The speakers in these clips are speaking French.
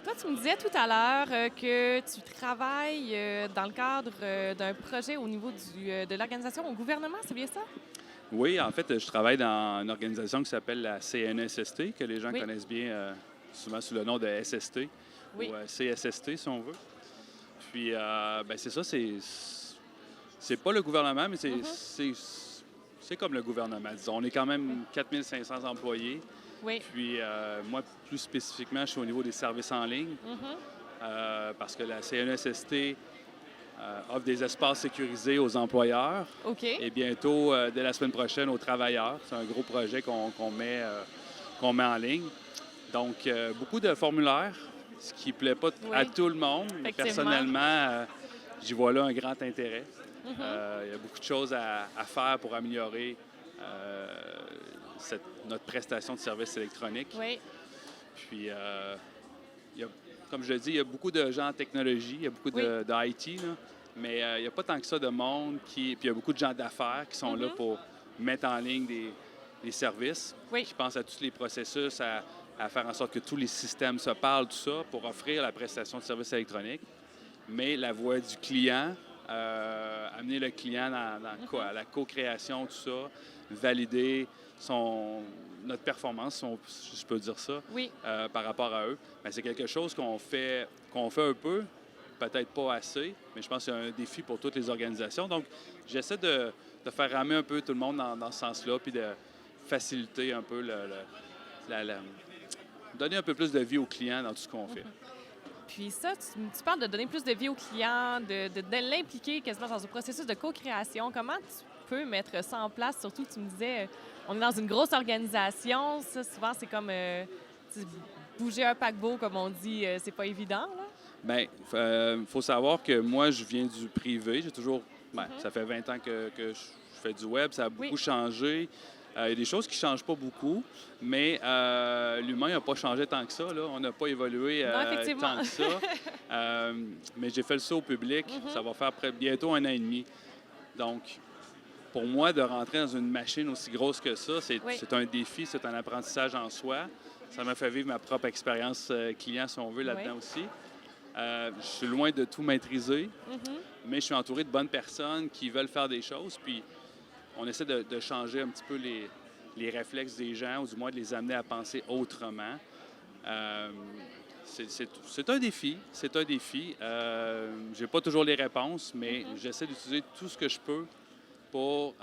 Toi, tu me disais tout à l'heure que tu travailles dans le cadre d'un projet au niveau de l'organisation au gouvernement, c'est bien ça? Oui, en fait, je travaille dans une organisation qui s'appelle la CNSST, que les gens Oui, connaissent bien souvent sous le nom de SST ou oui. CSST, si on veut. Puis, ben, c'est ça, c'est pas le gouvernement, mais Mhm. c'est comme le gouvernement. Disons. On est quand Oui. même 4500 employés. Oui. Puis, moi, plus spécifiquement, je suis au niveau des services en ligne Mhm. parce que la CNSST offre des espaces sécurisés aux employeurs OK. et bientôt, dès la semaine prochaine, aux travailleurs. C'est un gros projet qu'on met en ligne. Donc, beaucoup de formulaires, ce qui ne plaît pas à Oui, tout le monde. Mais effectivement. personnellement, j'y vois là un grand intérêt. Mhm. Il y a beaucoup de choses à faire pour améliorer euh, notre prestation de services électroniques. Oui. Puis, il y a- comme je le dis, il y a beaucoup de gens en technologie, il y a beaucoup Oui. de IT, là, mais il n'y a pas tant que ça de monde puis il y a beaucoup de gens d'affaires qui sont là Mhm. pour mettre en ligne des services, Oui. qui pensent à tous les processus, à faire en sorte que tous les systèmes se parlent, tout ça, pour offrir la prestation de services électroniques. Mais la voix du client, amener le client Mhm. à la co-création, tout ça, valider notre performance, si je peux dire ça, Oui. par rapport à eux. Mais c'est quelque chose qu'on fait un peu, peut-être pas assez, mais je pense que c'est un défi pour toutes les organisations. Donc, j'essaie de faire ramer un peu tout le monde dans ce sens-là, puis de faciliter un peu donner un peu plus de vie aux clients dans tout ce qu'on fait. Puis ça, tu parles de donner plus de vie aux clients, de l'impliquer quasiment dans un processus de co-création. Comment tu peux mettre ça en place? Surtout, tu me disais, on est dans une grosse organisation. Ça, souvent, c'est comme bouger un paquebot, comme on dit, c'est pas évident, là. Bien, il faut savoir que moi, je viens du privé. J'ai toujours, ben, Mhm. ça fait 20 ans que je fais du web. Ça a Oui, beaucoup changé. Il y a des choses qui ne changent pas beaucoup, mais l'humain n'a pas changé tant que ça. Là. On n'a pas évolué non, effectivement. tant que ça. Euh, mais j'ai fait le saut au public. Ça Mhm. va faire bientôt 1 an et demi. Donc, pour moi, de rentrer dans une machine aussi grosse que ça, Oui. c'est un défi, c'est un apprentissage en soi. Ça m'a fait vivre ma propre expérience client, si on veut, Oui. là-dedans aussi. Je suis loin de tout maîtriser, Mhm. mais je suis entouré de bonnes personnes qui veulent faire des choses. Puis on essaie de changer un petit peu les réflexes des gens, ou du moins de les amener à penser autrement. Euh, c'est un défi, c'est un défi. J'ai pas toujours les réponses, mais Mhm. j'essaie d'utiliser tout ce que je peux pour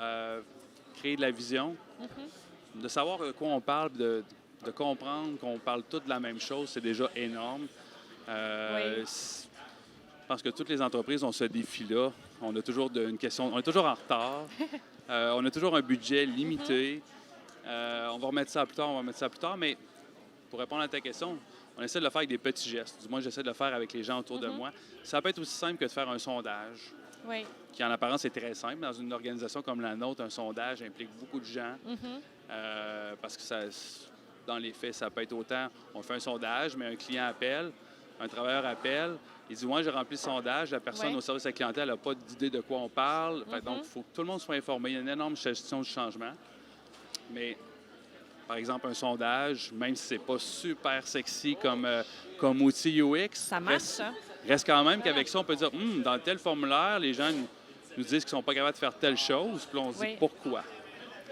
créer de la vision, Mhm. de savoir de quoi on parle, de comprendre qu'on parle tous de la même chose, c'est déjà énorme. Oui. Je pense que toutes les entreprises ont ce défi-là. On a toujours une question, on est toujours en retard. On a toujours un budget Mhm. limité. On va remettre ça plus tard, on va remettre ça plus tard. Mais pour répondre à ta question, on essaie de le faire avec des petits gestes. Du moins, j'essaie de le faire avec les gens autour de Mhm. moi. Ça peut être aussi simple que de faire un sondage, Oui. qui en apparence est très simple. Dans une organisation comme la nôtre, un sondage implique beaucoup de gens. Mhm. Parce que dans les faits, ça peut être autant, on fait un sondage, mais un client appelle, un travailleur appelle, il dit, moi, j'ai rempli le sondage, la personne Oui. au service à la clientèle n'a pas d'idée de quoi on parle. Donc, Mhm. il faut que tout le monde soit informé. Il y a une énorme gestion du changement. Mais, par exemple, un sondage, même si c'est pas super sexy comme outil UX, Ça marche, hein? reste quand même Voilà. qu'avec ça, on peut dire, dans tel formulaire, les gens nous disent qu'ils ne sont pas capables de faire telle chose, puis là, on se dit Oui, pourquoi.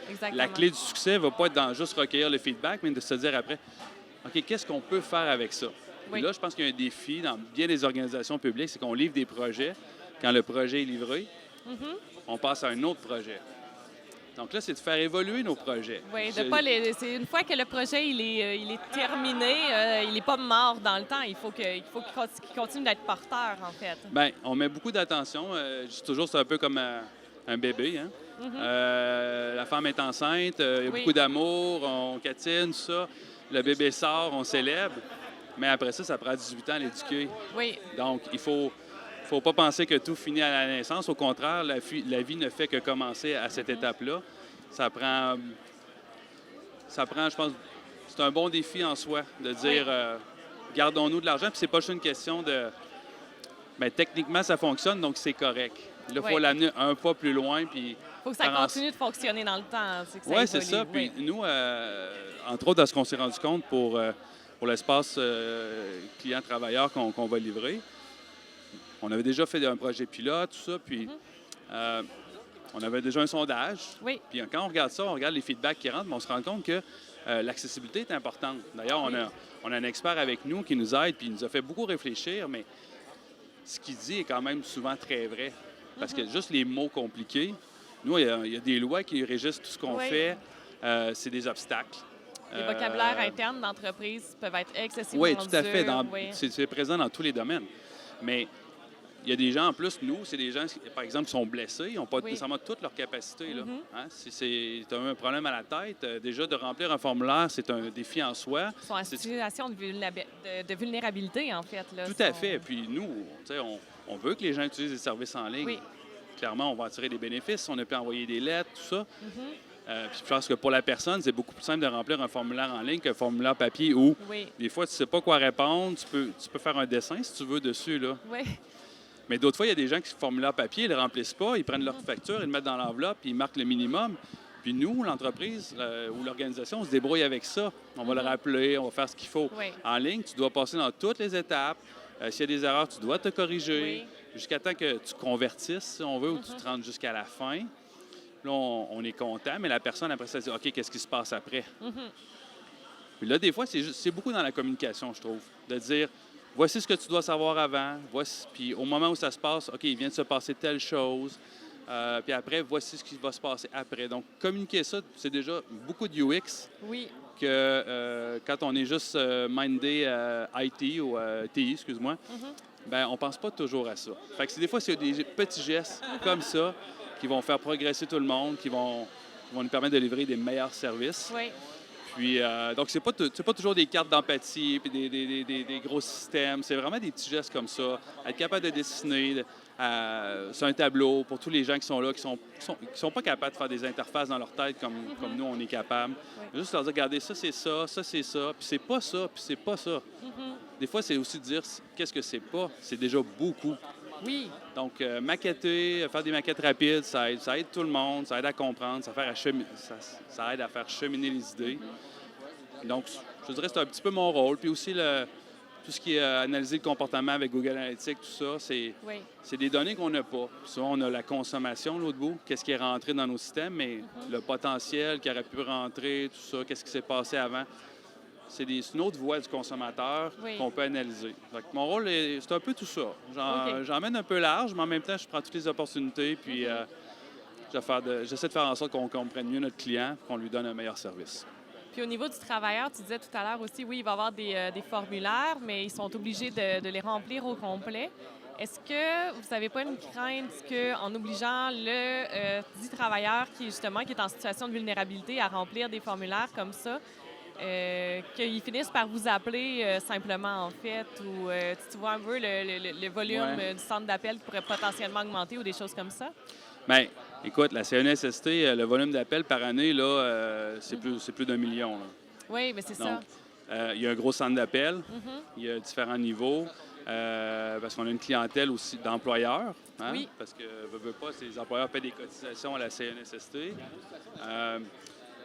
La exactement. clé du succès ne va pas être dans juste recueillir le feedback, mais de se dire après, OK, qu'est-ce qu'on peut faire avec ça? Puis Oui. là, je pense qu'il y a un défi dans bien des organisations publiques, c'est qu'on livre des projets. Quand le projet est livré, Mhm. on passe à un autre projet. Donc là, c'est de faire évoluer nos projets. Oui, de pas c'est une fois que le projet il est terminé, il n'est pas mort dans le temps. Il faut qu'il continue d'être porteur, en fait. Bien, on met beaucoup d'attention. Je dis toujours, c'est un peu comme un bébé. Hein? Mhm. La femme est enceinte, il y a beaucoup Oui, d'amour, on catine, tout ça. Le bébé sort, on célèbre. Mais après ça prend 18 ans à l'éduquer. oui. Donc, il faut pas penser que tout finit à la naissance. Au contraire, la vie ne fait que commencer à cette étape-là. Ça prend, je pense, c'est un bon défi en soi de Oui. dire gardons-nous de l'argent. Puis c'est pas juste une question de. Bien, techniquement, ça fonctionne, donc c'est correct. Là, il faut Oui. l'amener un pas plus loin. Puis Faut que ça faire en. continue de fonctionner dans le temps, c'est que ça Oui, c'est évolue. ça. Oui. Puis nous, entre autres, à ce qu'on s'est rendu compte pour pour l'espace client-travailleur qu'on va livrer. On avait déjà fait un projet pilote, tout ça, puis on avait déjà un sondage. Oui. Puis quand on regarde ça, on regarde les feedbacks qui rentrent, mais on se rend compte que l'accessibilité est importante. D'ailleurs, on a un expert avec nous qui nous aide, puis il nous a fait beaucoup réfléchir, mais ce qu'il dit est quand même souvent très vrai. Parce que juste les mots compliqués, nous, il y a des lois qui régissent tout ce qu'on fait. C'est des obstacles. Les vocabulaires internes d'entreprise peuvent être excessivement Oui, tout à fait. Oui. C'est présent dans tous les domaines. Mais il y a des gens, en plus, nous, c'est des gens, par exemple, qui sont blessés, ils n'ont pas nécessairement toutes leurs capacités. Là. Hein? Si tu as un problème à la tête, déjà, de remplir un formulaire, c'est un défi en soi. Ils sont en situation de vulnérabilité, en fait. Là, tout à fait. Puis nous, on veut que les gens utilisent des services en ligne. Oui. Clairement, on va en tirer des bénéfices. On a pu envoyer des lettres, tout ça. Puis je pense que pour la personne, c'est beaucoup plus simple de remplir un formulaire en ligne qu'un formulaire papier où, des fois, tu ne sais pas quoi répondre. Tu peux faire un dessin, si tu veux, dessus. Là. Oui. Mais d'autres fois, il y a des gens qui, formulaire papier, ils ne le remplissent pas. Ils prennent leur facture, ils le mettent dans l'enveloppe, puis ils marquent le minimum. Puis nous, l'entreprise ou l'organisation, on se débrouille avec ça. On va le rappeler, on va faire ce qu'il faut. Oui. En ligne, tu dois passer dans toutes les étapes. S'il y a des erreurs, tu dois te corriger jusqu'à temps que tu convertisses, si on veut, ou tu te rendes jusqu'à la fin. Là, on est content, mais la personne, après ça, dit « OK, qu'est-ce qui se passe après? Puis là, des fois, c'est beaucoup dans la communication, je trouve, de dire « Voici ce que tu dois savoir avant. Puis au moment où ça se passe, OK, il vient de se passer telle chose. Puis après, voici ce qui va se passer après. » Donc, communiquer ça, c'est déjà beaucoup de UX que quand on est juste mindé IT ou TI, excuse-moi, ben on pense pas toujours à ça. Fait que des fois, c'est des petits gestes comme ça qui vont faire progresser tout le monde, qui vont nous permettre de livrer des meilleurs services. Oui. Puis, donc, c'est pas toujours des cartes d'empathie puis des gros systèmes. C'est vraiment des petits gestes comme ça. Être capable de dessiner sur un tableau pour tous les gens qui sont là, qui sont pas capables de faire des interfaces dans leur tête comme nous, on est capable. Juste leur dire, regardez, ça, c'est ça, ça, c'est ça, puis c'est pas ça, puis c'est pas ça. Des fois, c'est aussi de dire, qu'est-ce que c'est pas? C'est déjà beaucoup. Oui. Donc, maqueter, faire des maquettes rapides, ça aide tout le monde, ça aide à comprendre, ça aide à faire cheminer les idées. Donc, je dirais que c'est un petit peu mon rôle. Puis aussi, tout ce qui est analyser le comportement avec Google Analytics, tout ça, c'est des données qu'on n'a pas. Puis souvent, on a la consommation, l'autre bout, qu'est-ce qui est rentré dans nos systèmes, mais le potentiel qui aurait pu rentrer, tout ça, qu'est-ce qui s'est passé avant. C'est une autre voie du consommateur qu'on peut analyser. Donc, mon rôle, c'est un peu tout ça. J'emmène un peu large, mais en même temps, je prends toutes les opportunités, puis j'essaie de faire en sorte qu'on comprenne mieux notre client, qu'on lui donne un meilleur service. Puis au niveau du travailleur, tu disais tout à l'heure aussi, oui, il va y avoir des formulaires, mais ils sont obligés de les remplir au complet. Est-ce que vous n'avez pas une crainte qu'en obligeant le dit travailleur qui est en situation de vulnérabilité à remplir des formulaires comme ça, qu'ils finissent par vous appeler simplement, en fait, ou tu vois un peu le volume du centre d'appel qui pourrait potentiellement augmenter ou des choses comme ça? Bien, écoute, la CNSST, le volume d'appels par année, là, c'est plus d'1 million. Là. Oui, mais c'est ça. Il y a un gros centre d'appel, il y a différents niveaux, parce qu'on a une clientèle aussi d'employeurs. Hein? Oui. Parce que, veux pas, les employeurs paient des cotisations à la CNSST.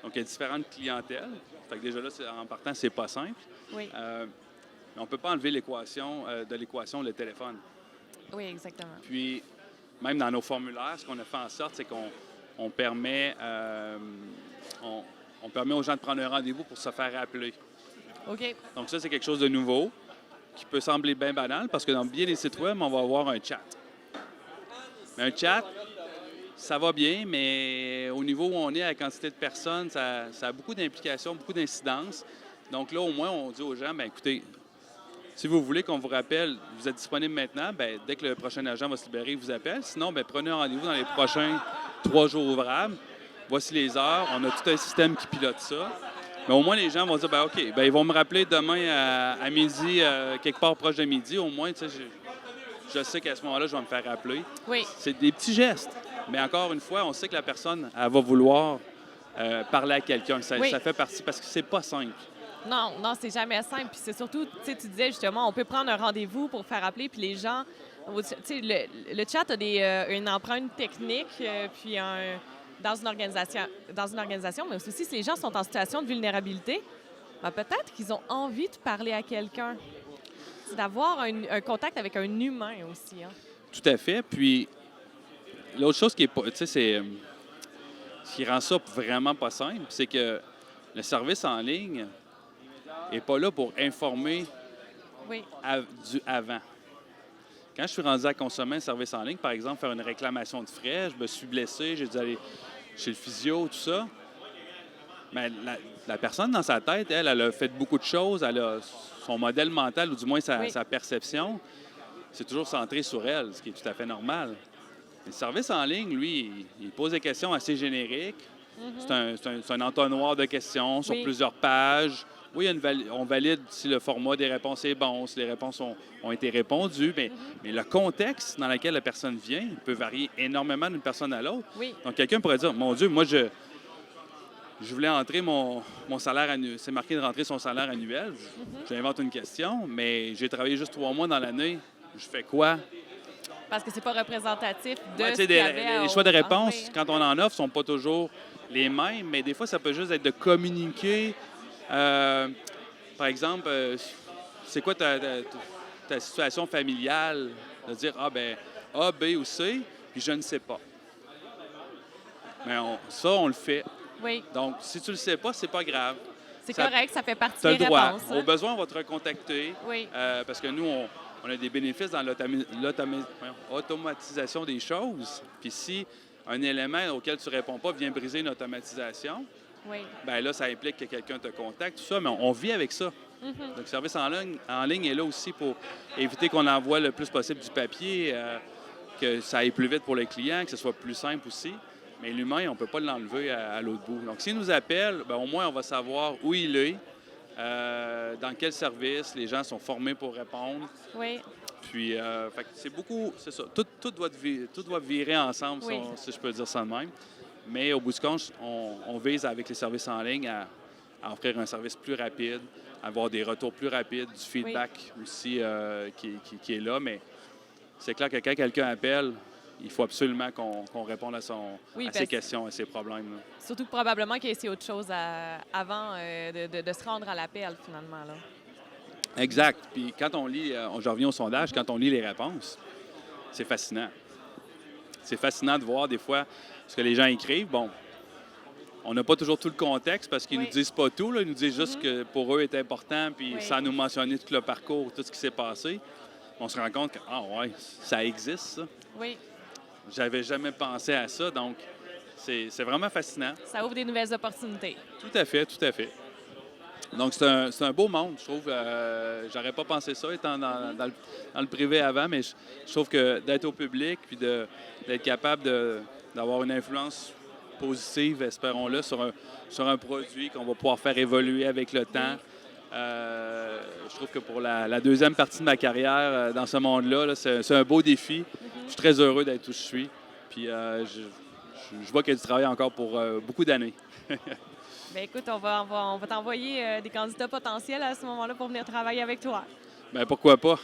Donc, il y a différentes clientèles. Fait que déjà là, en partant, c'est pas simple. Oui. Mais on ne peut pas enlever de l'équation le téléphone. Oui, exactement. Puis, même dans nos formulaires, ce qu'on a fait en sorte, c'est qu'on permet, on permet aux gens de prendre un rendez-vous pour se faire appeler. OK. Donc ça, c'est quelque chose de nouveau qui peut sembler bien banal parce que dans bien des sites web, on va avoir un chat. Mais un chat, ça va bien, mais au niveau où on est, à la quantité de personnes, ça a beaucoup d'implications, beaucoup d'incidences. Donc là, au moins, on dit aux gens, bien écoutez, si vous voulez qu'on vous rappelle, vous êtes disponible maintenant, bien, dès que le prochain agent va se libérer, il vous appelle. Sinon, bien, prenez un rendez-vous dans les prochains 3 jours ouvrables. Voici les heures. On a tout un système qui pilote ça. Mais au moins, les gens vont dire, bien, OK, bien, ils vont me rappeler demain à midi, quelque part proche de midi. Au moins, tu sais, je sais qu'à ce moment-là, je vais me faire rappeler. Oui. C'est des petits gestes. Mais encore une fois, on sait que la personne, elle va vouloir parler à quelqu'un. Ça fait partie, parce que c'est pas simple. Non, c'est jamais simple. Puis c'est surtout, tu disais justement, on peut prendre un rendez-vous pour faire appeler, puis les gens, le chat a une empreinte technique, puis dans une organisation, mais aussi si les gens sont en situation de vulnérabilité, Ben, peut-être qu'ils ont envie de parler à quelqu'un. C'est d'avoir un contact avec un humain aussi. Hein. Tout à fait. Puis, l'autre chose qui est pas, tu sais, ce qui rend ça vraiment pas simple, c'est que le service en ligne n'est pas là pour informer Oui, du avant. Quand je suis rendu à consommer un service en ligne, par exemple, faire une réclamation de frais, je me suis blessé, j'ai dû aller chez le physio, tout ça, mais la personne dans sa tête, elle a fait beaucoup de choses, elle a son modèle mental, ou du moins oui, sa perception, c'est toujours centré sur elle, ce qui est tout à fait normal. Le service en ligne, lui, il pose des questions assez génériques. C'est un entonnoir de questions sur oui, plusieurs pages. Oui, on valide si le format des réponses est bon, si les réponses ont été répondues, mais le contexte dans lequel la personne vient peut varier énormément d'une personne à l'autre. oui. Donc, quelqu'un pourrait dire, mon Dieu, moi, je voulais entrer mon salaire annuel. C'est marqué de rentrer son salaire annuel. J'invente une question, mais j'ai travaillé juste 3 mois dans l'année. Je fais quoi? Parce que c'est pas représentatif de Ouais, ce tu sais, qu'il y avait les choix de en réponse, vrai. quand on en offre, sont pas toujours les mêmes, mais des fois, ça peut juste être de communiquer. Par exemple, c'est quoi ta situation familiale? De dire, ah ben A, B ou C, puis je ne sais pas. Mais ça, on le fait. Oui, Donc, si tu le sais pas, c'est pas grave. c'est Ça- correct, ça fait partie Tu as le des droit. réponses. Au Hein. besoin, on va te recontacter. Oui, Parce que nous, on a des bénéfices dans l'automatisation des choses. Puis si un élément auquel tu ne réponds pas vient briser une automatisation, oui. bien là, ça implique que quelqu'un te contacte, tout ça, mais on vit avec ça. Donc, le service en ligne est là aussi pour éviter qu'on envoie le plus possible du papier, que ça aille plus vite pour les clients, que ce soit plus simple aussi. Mais l'humain, on ne peut pas l'enlever à l'autre bout. Donc, s'il nous appelle, bien, au moins, on va savoir où il est, dans quel service, les gens sont formés pour répondre. Oui, Puis, fait que c'est beaucoup, c'est ça. Tout doit virer ensemble, oui. si je peux dire ça de même. Mais au bout du compte, on vise avec les services en ligne à offrir un service plus rapide, avoir des retours plus rapides, du feedback aussi qui est là. Mais c'est clair que quand quelqu'un appelle, il faut absolument qu'on réponde à Oui, ses questions, à ses problèmes. Là. surtout que probablement qu'il y a essayé autre chose avant de se rendre à l'appel, finalement. Là. Exact. Puis quand on lit, je reviens au sondage, quand on lit les réponses, c'est fascinant. C'est fascinant de voir des fois ce que les gens écrivent. Bon, on n'a pas toujours tout le contexte parce qu'ils Oui. nous disent pas tout. Là. Ils nous disent juste que pour eux est important, puis Oui. sans nous mentionner tout le parcours, tout ce qui s'est passé. On se rend compte que, ah ouais, ça existe, ça. Oui, J'avais jamais pensé à ça, donc c'est vraiment fascinant. ça ouvre des nouvelles opportunités. Tout à fait, tout à fait. Donc, c'est un beau monde, je trouve. J'aurais pas pensé ça, étant dans le privé avant, mais je trouve que d'être au public puis d'être capable d'avoir une influence positive, espérons-le, sur un produit qu'on va pouvoir faire évoluer avec le temps. Je trouve que pour la deuxième partie de ma carrière dans ce monde-là, là, c'est un beau défi. Je suis très heureux d'être où je suis. Puis je vois qu'il y a du travail encore pour beaucoup d'années. Bien, écoute, on va t'envoyer des candidats potentiels à ce moment-là pour venir travailler avec toi. Bien, pourquoi pas?